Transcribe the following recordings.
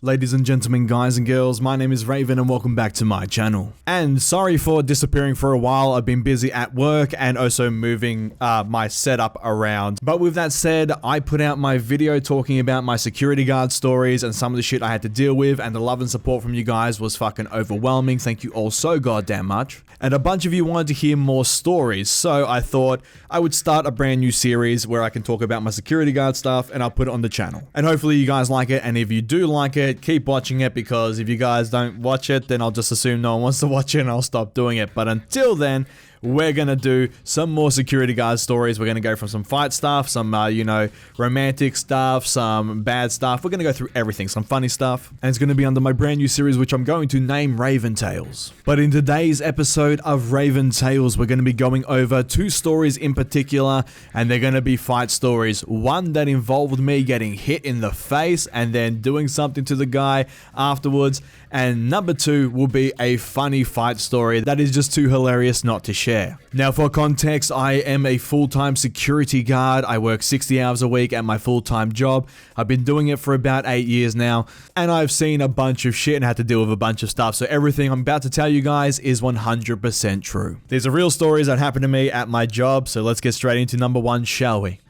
Ladies and gentlemen, guys and girls, my name is Raven and welcome back to my channel. And sorry for disappearing for a while. I've been busy at work and also moving my setup around. But with that said, I put out my video talking about my security guard stories and some of the shit I had to deal with, and the love and support from you guys was fucking overwhelming. Thank you all so goddamn much. And a bunch of you wanted to hear more stories, so I thought I would start a brand new series where I can talk about my security guard stuff and I'll put it on the channel. And hopefully you guys like it, and if you do like it, keep watching it, because if you guys don't watch it, then I'll just assume no one wants to watch it and I'll stop doing it. But until then, we're gonna do some more security guard stories. We're gonna go from some fight stuff, some romantic stuff, some bad stuff. We're gonna go through everything, some funny stuff, and it's gonna be under my brand new series, which I'm going to name Reavyne Tales. But in today's episode of Reavyne Tales, we're gonna be going over two stories in particular, and they're gonna be fight stories. One that involved me getting hit in the face and then doing something to the guy afterwards, and number two will be a funny fight story that is just too hilarious not to share. Now, for context, I am a full-time security guard. I work 60 hours a week at my full-time job. I've been doing it for about 8 years now, and I've seen a bunch of shit and had to deal with a bunch of stuff. So everything I'm about to tell you guys is 100% true. These are real stories that happened to me at my job, so let's get straight into number one, shall we?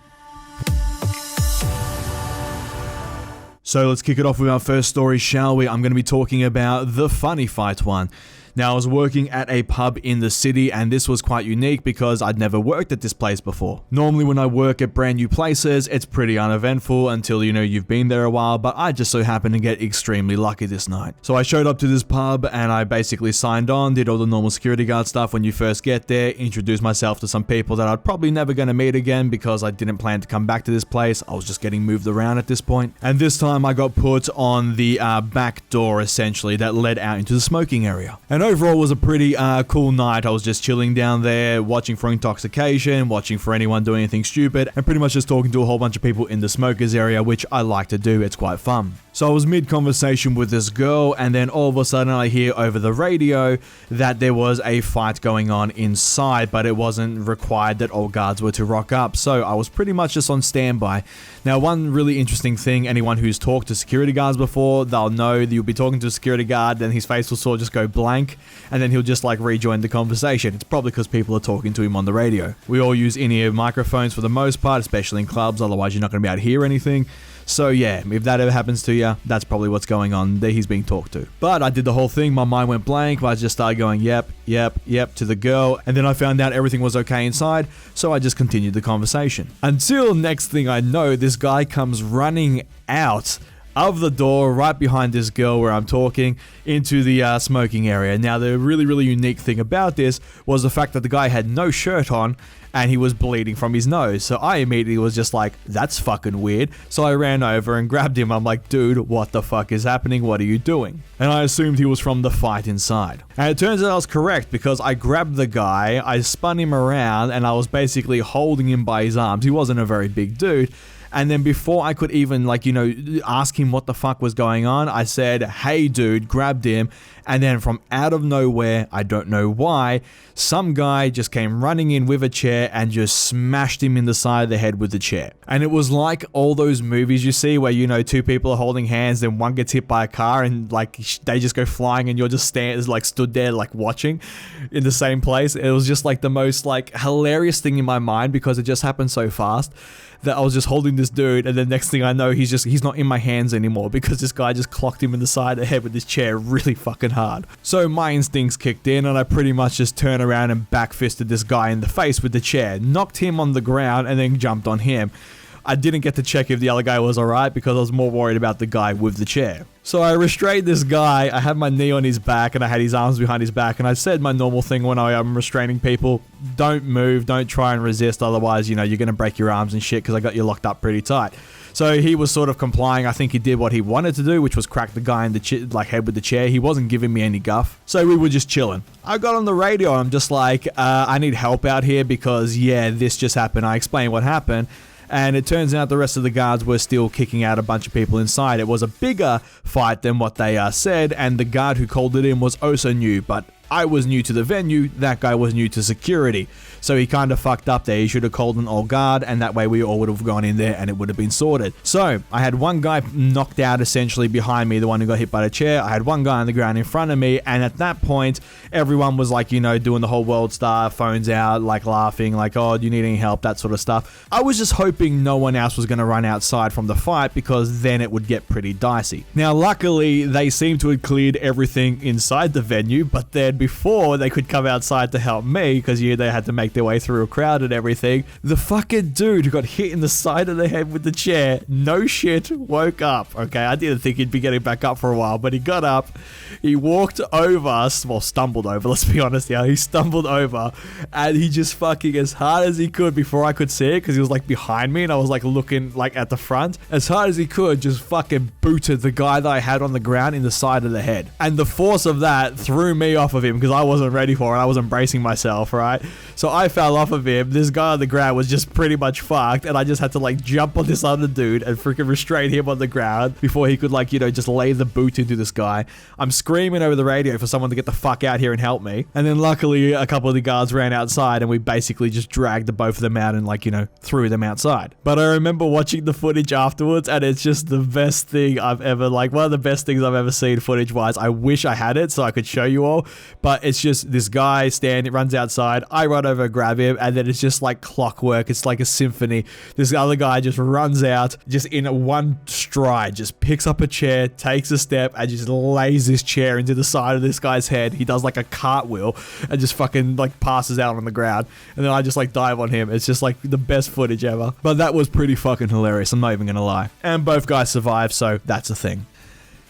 So let's kick it off with our first story, shall we? I'm going to be talking about the funny fight one. Now, I was working at a pub in the city, and this was quite unique because I'd never worked at this place before. Normally when I work at brand new places, it's pretty uneventful until you've been there a while, but I just so happened to get extremely lucky this night. So I showed up to this pub and I basically signed on, did all the normal security guard stuff when you first get there, introduced myself to some people that I'd probably never going to meet again because I didn't plan to come back to this place. I was just getting moved around at this point. And this time I got put on the back door essentially that led out into the smoking area. And overall, it was a pretty cool night. I was just chilling down there, watching for intoxication, watching for anyone doing anything stupid, and pretty much just talking to a whole bunch of people in the smokers area, which I like to do. It's quite fun. So I was mid-conversation with this girl, and then all of a sudden I hear over the radio that there was a fight going on inside, but it wasn't required that all guards were to rock up, so I was pretty much just on standby. Now, one really interesting thing, anyone who's talked to security guards before, they'll know that you'll be talking to a security guard, then his face will sort of just go blank, and then he'll just rejoin the conversation. It's probably because people are talking to him on the radio. We all use in-ear microphones for the most part, especially in clubs, otherwise you're not going to be able to hear anything. So yeah, if that ever happens to you, that's probably what's going on. There he's being talked to. But I did the whole thing, my mind went blank, but I just started going yep to the girl, and then I found out everything was okay inside, so I just continued the conversation. Until next thing I know, this guy comes running out of the door right behind this girl where I'm talking into the smoking area. Now, the really unique thing about this was the fact that the guy had no shirt on and he was bleeding from his nose. So I immediately was just like, that's fucking weird. So I ran over and grabbed him. I'm like, dude, what the fuck is happening? What are you doing? And I assumed he was from the fight inside. And it turns out I was correct, because I grabbed the guy, I spun him around, and I was basically holding him by his arms. He wasn't a very big dude. And then before I could even ask him what the fuck was going on, I said, hey dude, grabbed him. And then from out of nowhere, I don't know why, some guy just came running in with a chair and just smashed him in the side of the head with the chair. And it was like all those movies you see where, two people are holding hands, then one gets hit by a car and they just go flying and you're just stood there watching in the same place. It was just the most hilarious thing in my mind, because it just happened so fast that I was just holding this dude, and the next thing I know, he's not in my hands anymore because this guy just clocked him in the side of the head with this chair really fucking hard. So my instincts kicked in, and I pretty much just turned around and backfisted this guy in the face with the chair, knocked him on the ground, and then jumped on him. I didn't get to check if the other guy was alright because I was more worried about the guy with the chair. So I restrained this guy, I had my knee on his back and I had his arms behind his back, and I said my normal thing when I am restraining people: don't move, don't try and resist, otherwise, you're going to break your arms and shit, because I got you locked up pretty tight. So he was sort of complying. I think he did what he wanted to do, which was crack the guy in the head with the chair. He wasn't giving me any guff. So we were just chilling. I got on the radio and I'm just like, I need help out here because, yeah, this just happened. I explained what happened. And it turns out the rest of the guards were still kicking out a bunch of people inside. It was a bigger fight than what they said, and the guard who called it in was also new, but I was new to the venue, that guy was new to security. So he kind of fucked up there. He should have called an old guard, and that way we all would have gone in there and it would have been sorted. So I had one guy knocked out essentially behind me, the one who got hit by the chair. I had one guy on the ground in front of me, and at that point, everyone was like, you know, doing the whole world star, phones out, like laughing, like, oh, do you need any help, that sort of stuff. I was just hoping no one else was going to run outside from the fight, because then it would get pretty dicey. Now, luckily, they seemed to have cleared everything inside the venue, but then before they could come outside to help me, because they had to make their way through a crowd and everything, the fucking dude who got hit in the side of the head with the chair, no shit, woke up. Okay, I didn't think he'd be getting back up for a while, but he got up, he walked over, well, stumbled over, let's be honest, yeah, he stumbled over, and he just fucking, as hard as he could before I could see it, because he was like behind me and I was like looking like at the front, as hard as he could, just fucking booted the guy that I had on the ground in the side of the head. And the force of that threw me off of him, because I wasn't ready for it, I wasn't bracing myself, right? So I fell off of him, this guy on the ground was just pretty much fucked, and I just had to like jump on this other dude and freaking restrain him on the ground before he could like, you know, just lay the boot into this guy. I'm screaming over the radio for someone to get the fuck out here and help me, and then luckily a couple of the guards ran outside and we basically just dragged the both of them out and like, you know, threw them outside. But I remember watching the footage afterwards, and it's just the best thing I've ever, like one of the best things I've ever seen footage wise. I wish I had it so I could show you all, but it's just this guy runs outside, I run over, grab him, and then it's just like clockwork. It's like a symphony. This other guy just runs out, just in one stride, just picks up a chair, takes a step, and just lays this chair into the side of this guy's head. He does like a cartwheel and just fucking like passes out on the ground, and then I just like dive on him. It's just like the best footage ever. But that was pretty fucking hilarious, I'm not even gonna lie. And both guys survived, so that's a thing.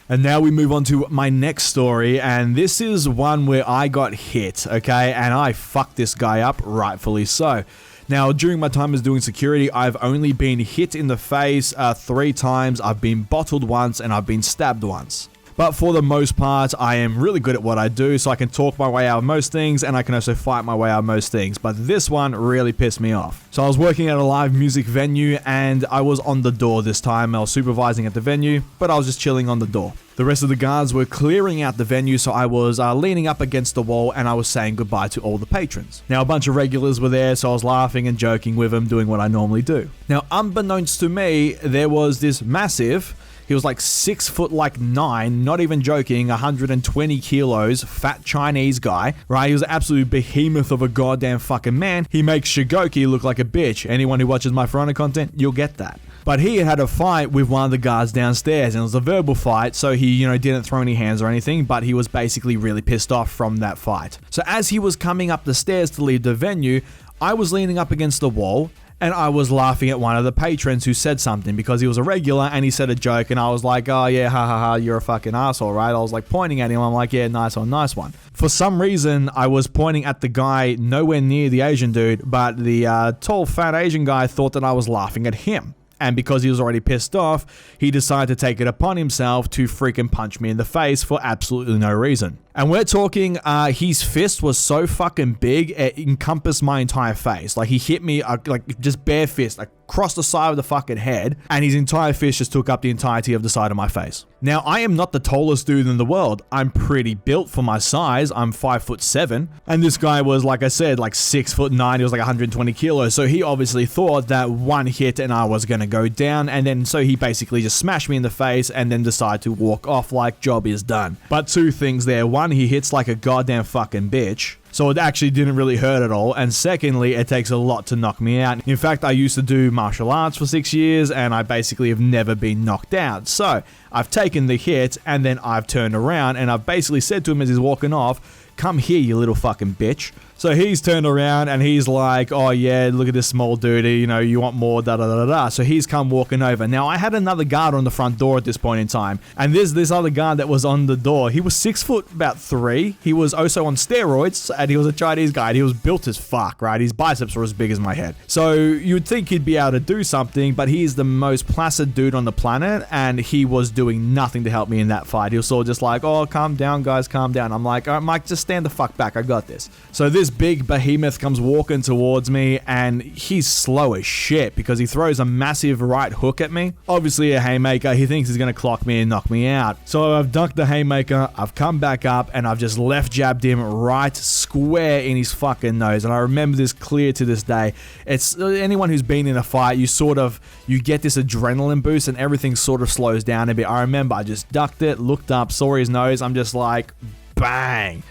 And now we move on to my next story, and this is one where I got hit, okay? And I fucked this guy up, rightfully so. Now, during my time as doing security, I've only been hit in the face 3 times, I've been bottled once, and I've been stabbed once. But for the most part, I am really good at what I do, so I can talk my way out of most things, and I can also fight my way out of most things. But this one really pissed me off. So I was working at a live music venue, and I was on the door this time. I was supervising at the venue, but I was just chilling on the door. The rest of the guards were clearing out the venue, so I was leaning up against the wall, and I was saying goodbye to all the patrons. Now, a bunch of regulars were there, so I was laughing and joking with them, doing what I normally do. Now, unbeknownst to me, there was this massive... He was like 6'9", not even joking, 120 kilos, fat Chinese guy, right? He was an absolute behemoth of a goddamn fucking man. He makes Shigoki look like a bitch. Anyone who watches my For Honor content, you'll get that. But he had a fight with one of the guards downstairs, and it was a verbal fight, so he, you know, didn't throw any hands or anything, but he was basically really pissed off from that fight. So as he was coming up the stairs to leave the venue, I was leaning up against the wall, and I was laughing at one of the patrons who said something because he was a regular and he said a joke, and I was like, oh yeah, ha ha ha, you're a fucking asshole, right? I was like pointing at him, I'm like, yeah, nice one, nice one. For some reason, I was pointing at the guy nowhere near the Asian dude, but the tall, fat Asian guy thought that I was laughing at him. And because he was already pissed off, he decided to take it upon himself to freaking punch me in the face for absolutely no reason. And we're talking, his fist was so fucking big, it encompassed my entire face. Like, he hit me, like, just bare fist, like, across the side of the fucking head, and his entire fist just took up the entirety of the side of my face. Now, I am not the tallest dude in the world. I'm pretty built for my size. I'm 5'7", and this guy was, like I said, like 6'9". He was like 120 kilos, so he obviously thought that one hit and I was gonna go down, and then so he basically just smashed me in the face and then decided to walk off like job is done. But 2 things there. One, he hits like a goddamn fucking bitch, so it actually didn't really hurt at all. And secondly, it takes a lot to knock me out. In fact, I used to do martial arts for 6 years, and I basically have never been knocked out. So I've taken the hit, and then I've turned around, and I've basically said to him as he's walking off, come here, you little fucking bitch. So he's turned around and he's like, oh yeah, look at this small dude, you know, you want more, da da da da. So he's come walking over. Now, I had another guard on the front door at this point in time, and there's this other guard that was on the door. He was 6'3". He was also on steroids, and he was a Chinese guy, and he was built as fuck, right? His biceps were as big as my head. So you would think he'd be able to do something, but he's the most placid dude on the planet, and he was doing nothing to help me in that fight. He was sort of just like, oh, calm down, guys, calm down. I'm like, all right, Mike, just stand the fuck back. I got this. So this this big behemoth comes walking towards me, and he's slow as shit because he throws a massive right hook at me. Obviously a haymaker, he thinks he's gonna clock me and knock me out. So I've ducked the haymaker, I've come back up, and I've just left jabbed him right square in his fucking nose. And I remember this clear to this day. It's anyone who's been in a fight, you get this adrenaline boost and everything sort of slows down a bit. I remember I just ducked it, looked up, saw his nose, I'm just like, bang,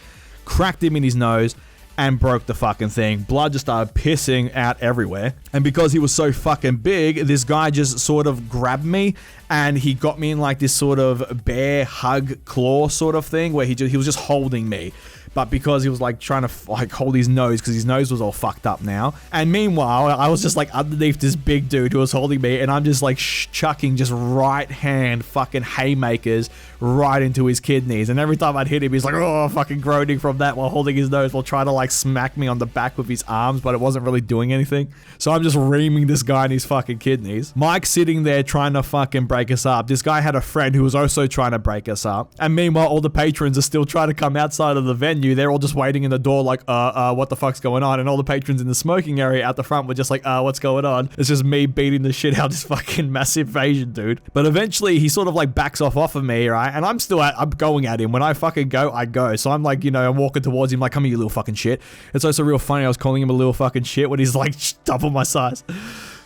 cracked him in his nose and broke the fucking thing. Blood just started pissing out everywhere. And because he was so fucking big, this guy just sort of grabbed me and he got me in like this sort of bear hug claw sort of thing where he was just holding me. But because he was like trying to like hold his nose because his nose was all fucked up now. And meanwhile, I was just like underneath this big dude who was holding me, and I'm just like chucking just right hand fucking haymakers right into his kidneys. And every time I'd hit him, he's like, oh, fucking groaning from that while holding his nose while trying to like smack me on the back with his arms, but it wasn't really doing anything. So I'm just reaming this guy in his fucking kidneys. Mike's sitting there trying to fucking break us up. This guy had a friend who was also trying to break us up. And meanwhile, all the patrons are still trying to come outside of the venue. They're all just waiting in the door like, what the fuck's going on? And all the patrons in the smoking area out the front were just like, what's going on? It's just me beating the shit out of this fucking massive Asian dude. But eventually he sort of like backs off of me, right? And I'm going at him. When I fucking go, I go. So I'm like, I'm walking towards him like, come here, you little fucking shit. It's also real funny. I was calling him a little fucking shit when he's like double my size.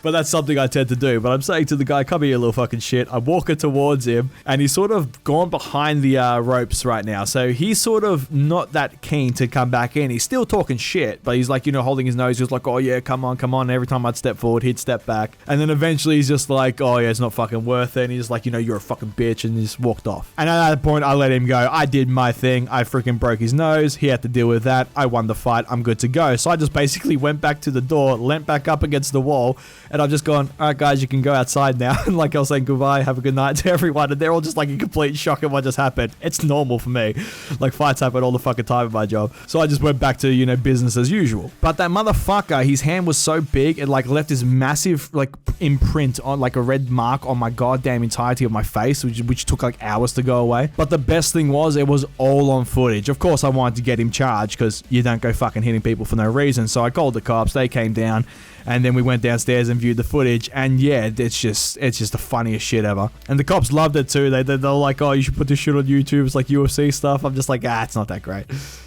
But that's something I tend to do. But I'm saying to the guy, come here, you little fucking shit. I'm walking towards him, and he's sort of gone behind the ropes right now. So he's sort of not that keen to come back in. He's still talking shit, but he's like, holding his nose. He's like, oh yeah, come on. And every time I'd step forward, he'd step back. And then eventually he's just like, oh yeah, it's not fucking worth it. And he's like, you're a fucking bitch. And he just walked off. And at that point, I let him go. I did my thing. I freaking broke his nose. He had to deal with that. I won the fight. I'm good to go. So I just basically went back to the door, leant back up against the wall, and I've just gone, all right, guys, you can go outside now. And like I was saying goodbye, have a good night to everyone. And they're all just like in complete shock at what just happened. It's normal for me. Like fights happen all the fucking time in my job. So I just went back to, business as usual. But that motherfucker, his hand was so big, it like left this massive like imprint on like a red mark on my goddamn entirety of my face, which took like hours to go away. But the best thing was it was all on footage. Of course, I wanted to get him charged because you don't go fucking hitting people for no reason. So I called the cops. They came down. And then we went downstairs and viewed the footage, and yeah, it's just the funniest shit ever. And the cops loved it too. They're like, oh, you should put this shit on YouTube. It's like UFC stuff. I'm just like, it's not that great.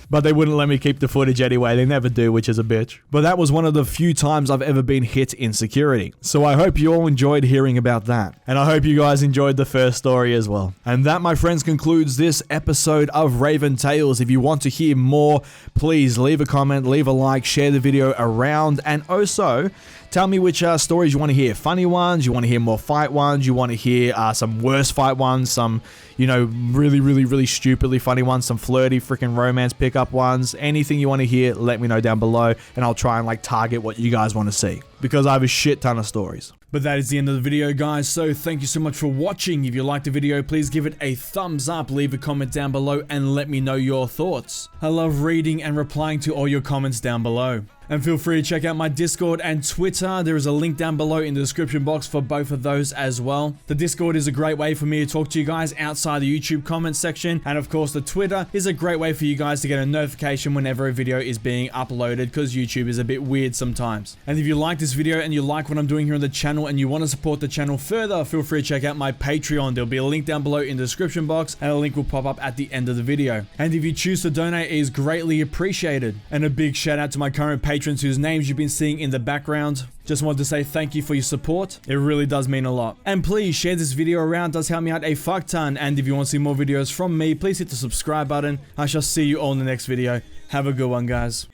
But they wouldn't let me keep the footage anyway. They never do, which is a bitch. But that was one of the few times I've ever been hit in security. So I hope you all enjoyed hearing about that. And I hope you guys enjoyed the first story as well. And that, my friends, concludes this episode of Reavyne Tales. If you want to hear more, please leave a comment, leave a like, share the video around, and also tell me which stories you want to hear. Funny ones, you want to hear more fight ones, you want to hear some worse fight ones, some, really, really, really stupidly funny ones, some flirty freaking romance pickup ones. Anything you want to hear, let me know down below, and I'll try and like target what you guys want to see, because I have a shit ton of stories. But that is the end of the video, guys, so thank you so much for watching. If you liked the video, please give it a thumbs up, leave a comment down below, and let me know your thoughts. I love reading and replying to all your comments down below. And feel free to check out my Discord and Twitter. There is a link down below in the description box for both of those as well. The Discord is a great way for me to talk to you guys outside the YouTube comments section. And of course, the Twitter is a great way for you guys to get a notification whenever a video is being uploaded, because YouTube is a bit weird sometimes. And if you like this video and you like what I'm doing here on the channel and you want to support the channel further, feel free to check out my Patreon. There'll be a link down below in the description box, and a link will pop up at the end of the video. And if you choose to donate, it is greatly appreciated. And a big shout out to my current patrons whose names you've been seeing in the background. Just wanted to say thank you for your support. It really does mean a lot. And please share this video around, it does help me out a fuck ton. And if you want to see more videos from me, please hit the subscribe button. I shall see you all in the next video. Have a good one, guys.